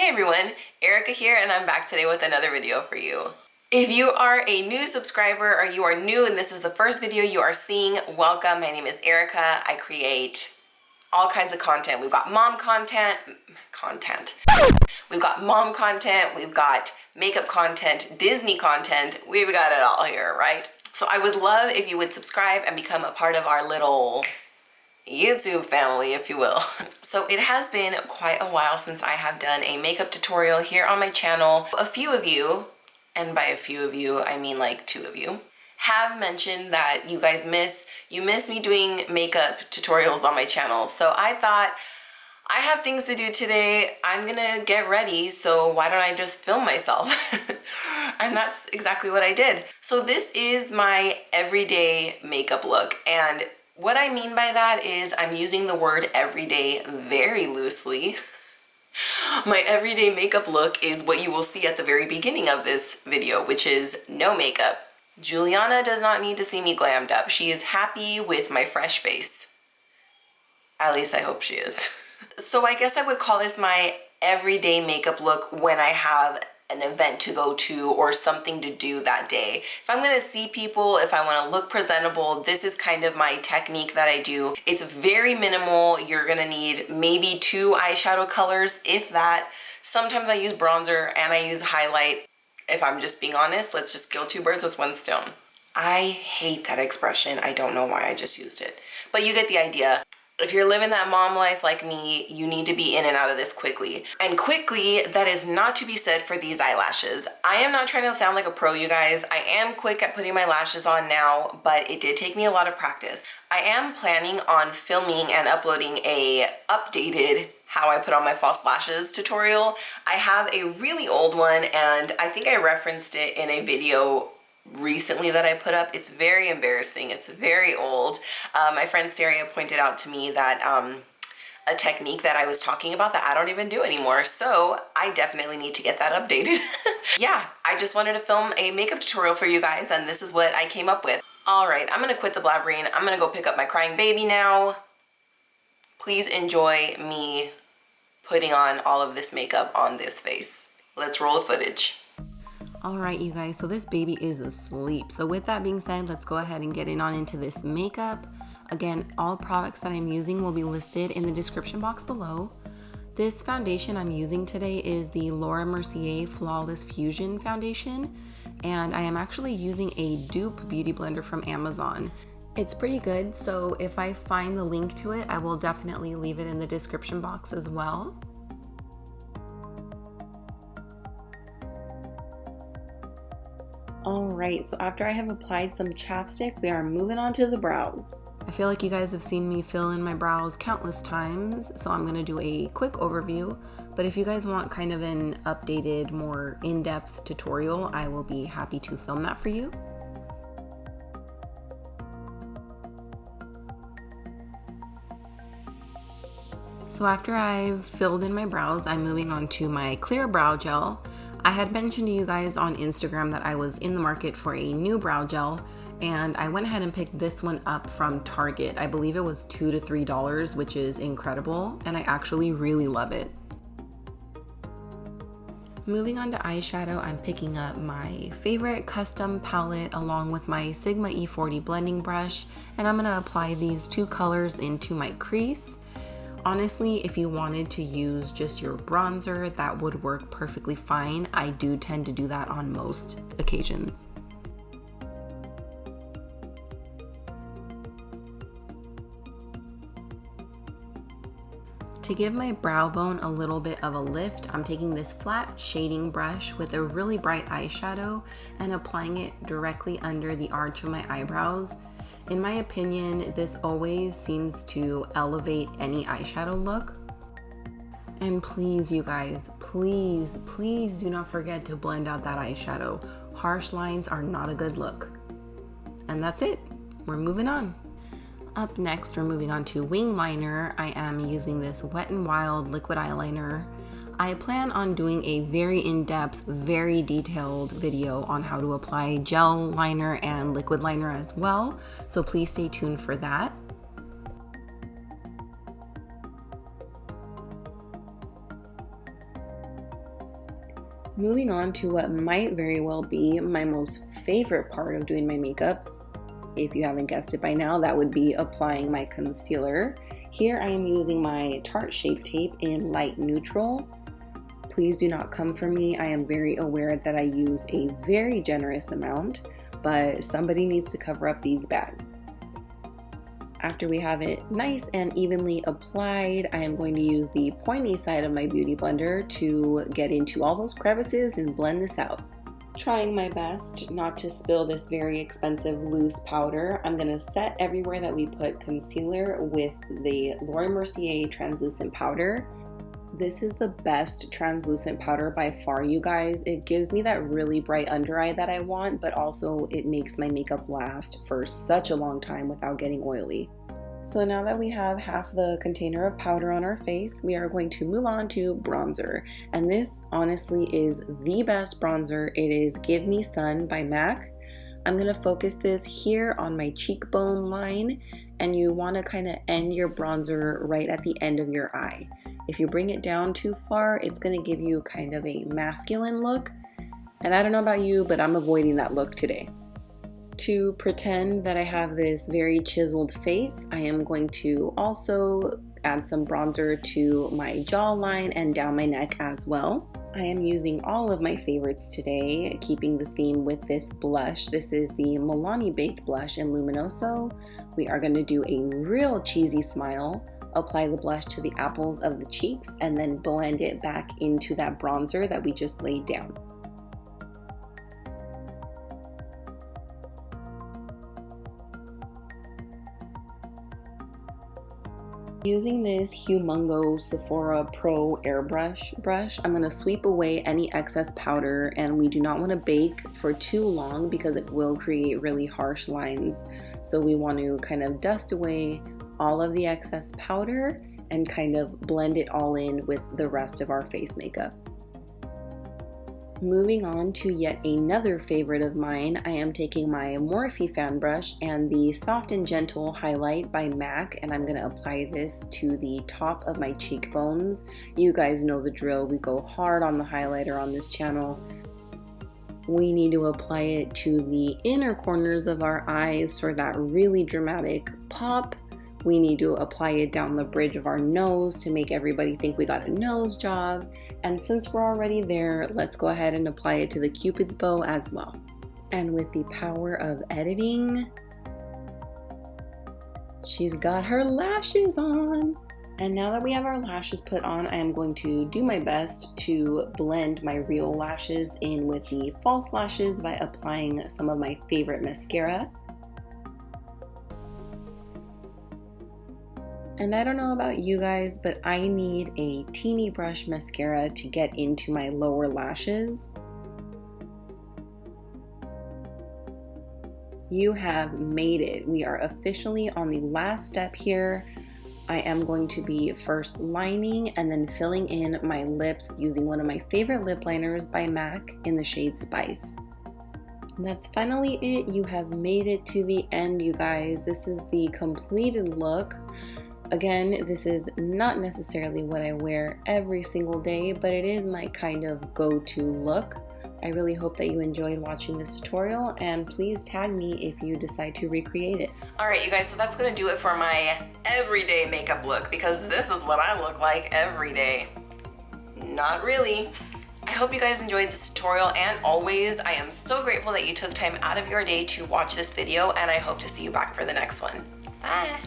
Hey everyone, Erika here, and I'm back today with another video for you. If you are a new subscriber or you are new and this is the first video you are seeing, welcome. My name is Erika. I create all kinds of content. We've got mom content. We've got mom content, we've got makeup content, Disney content. We've got it all here, right? So I would love if you would subscribe and become a part of our little YouTube family, if you will. So it has been quite a while since I have done a makeup tutorial here on my channel. A few of you, and by a few of you, I mean like 2 of you, have mentioned that you guys miss me doing makeup tutorials on my channel. So I thought, I have things to do today. I'm gonna get ready, so why don't I just film myself? And that's exactly what I did. So this is my everyday makeup look, and what I mean by that is I'm using the word everyday very loosely. My everyday makeup look is what you will see at the very beginning of this video, which is no makeup. Juliana does not need to see me glammed up. She is happy with my fresh face. At least I hope she is. So I guess I would call this my everyday makeup look when I have an event to go to or something to do that day. If I'm gonna see people, if I wanna look presentable, this is kind of my technique that I do. It's very minimal. You're gonna need maybe 2 eyeshadow colors, if that. Sometimes I use bronzer and I use highlight. If I'm just being honest, let's just kill 2 birds with 1 stone. I hate that expression. I don't know why I just used it, but you get the idea. If you're living that mom life like me, you need to be in and out of this quickly. And quickly, that is not to be said for these eyelashes. I am not trying to sound like a pro, you guys. I am quick at putting my lashes on now, but it did take me a lot of practice. I am planning on filming and uploading a updated how I put on my false lashes tutorial. I have a really old one, and I think I referenced it in a video recently that I put up. It's very embarrassing. It's very old. My friend Saria pointed out to me that a technique that I was talking about that I don't even do anymore. So I definitely need to get that updated. Yeah, I just wanted to film a makeup tutorial for you guys, and this is what I came up with. All right, I'm gonna quit the blabbering. I'm gonna go pick up my crying baby now. Please enjoy me putting on all of this makeup on this face. Let's roll the footage. All right, you guys, so this baby is asleep. So with that being said, let's go ahead and get into this makeup. Again, all products that I'm using will be listed in the description box below. This foundation I'm using today is the Laura Mercier Flawless Fusion Foundation, and I am actually using a dupe beauty blender from Amazon. It's pretty good, so if I find the link to it, I will definitely leave it in the description box as well. All right, so after I have applied some chapstick, we are moving on to the brows. I feel like you guys have seen me fill in my brows countless times, so I'm gonna do a quick overview. But if you guys want kind of an updated, more in-depth tutorial, I will be happy to film that for you. So after I've filled in my brows, I'm moving on to my clear brow gel. I had mentioned to you guys on Instagram that I was in the market for a new brow gel, and I went ahead and picked this one up from Target. I believe it was $2 to $3, which is incredible, and I actually really love it. Moving on to eyeshadow, I'm picking up my favorite custom palette along with my Sigma E40 blending brush, and I'm gonna apply these 2 colors into my crease. Honestly, if you wanted to use just your bronzer, that would work perfectly fine. I do tend to do that on most occasions. To give my brow bone a little bit of a lift, I'm taking this flat shading brush with a really bright eyeshadow and applying it directly under the arch of my eyebrows. In my opinion, this always seems to elevate any eyeshadow look. And please, you guys, please do not forget to blend out that eyeshadow. Harsh lines are not a good look. And that's it. We're moving on. Up next, we're moving on to wing liner. I am using this Wet n Wild liquid eyeliner. I plan on doing a very in-depth, very detailed video on how to apply gel liner and liquid liner as well, so please stay tuned for that. Moving on to what might very well be my most favorite part of doing my makeup. If you haven't guessed it by now, that would be applying my concealer. Here I am using my Tarte ShapeTape in light neutral. Please do not come for me. I am very aware that I use a very generous amount, but somebody needs to cover up these bags. After we have it nice and evenly applied, I am going to use the pointy side of my beauty blender to get into all those crevices and blend this out. Trying my best not to spill this very expensive loose powder, I'm going to set everywhere that we put concealer with the Laura Mercier translucent powder. This is the best translucent powder by far, you guys. It gives me that really bright under eye that I want, but also it makes my makeup last for such a long time without getting oily. So now that we have half the container of powder on our face, we are going to move on to bronzer. And this honestly is the best bronzer. It is Give Me Sun by MAC. I'm going to focus this here on my cheekbone line, and you want to kind of end your bronzer right at the end of your eye. If you bring it down too far, it's going to give you kind of a masculine look. And I don't know about you, but I'm avoiding that look today. To pretend that I have this very chiseled face, I am going to also add some bronzer to my jawline and down my neck as well. I am using all of my favorites today, keeping the theme with this blush. This is the Milani Baked Blush in Luminoso. We are going to do a real cheesy smile. Apply the blush to the apples of the cheeks and then blend it back into that bronzer that we just laid down. Using this Humongo Sephora Pro Airbrush brush, I'm going to sweep away any excess powder, and we do not want to bake for too long because it will create really harsh lines. So we want to kind of dust away all of the excess powder and kind of blend it all in with the rest of our face makeup. Moving on to yet another favorite of mine, I am taking my Morphe fan brush and the Soft and Gentle Highlight by MAC, and I'm going to apply this to the top of my cheekbones. You guys know the drill. We go hard on the highlighter on this channel. We need to apply it to the inner corners of our eyes for that really dramatic pop. We need to apply it down the bridge of our nose to make everybody think we got a nose job. And since we're already there, let's go ahead and apply it to the Cupid's bow as well. And with the power of editing, she's got her lashes on. And now that we have our lashes put on, I am going to do my best to blend my real lashes in with the false lashes by applying some of my favorite mascara. And I don't know about you guys, but I need a teeny brush mascara to get into my lower lashes. You have made it. We are officially on the last step here. I am going to be first lining and then filling in my lips using one of my favorite lip liners by MAC in the shade Spice. And that's finally it. You have made it to the end, you guys. This is the completed look. Again, this is not necessarily what I wear every single day, but it is my kind of go-to look. I really hope that you enjoyed watching this tutorial, and please tag me if you decide to recreate it. Alright you guys, so that's going to do it for my everyday makeup look, because this is what I look like every day. Not really. I hope you guys enjoyed this tutorial, and always, I am so grateful that you took time out of your day to watch this video, and I hope to see you back for the next one. Bye!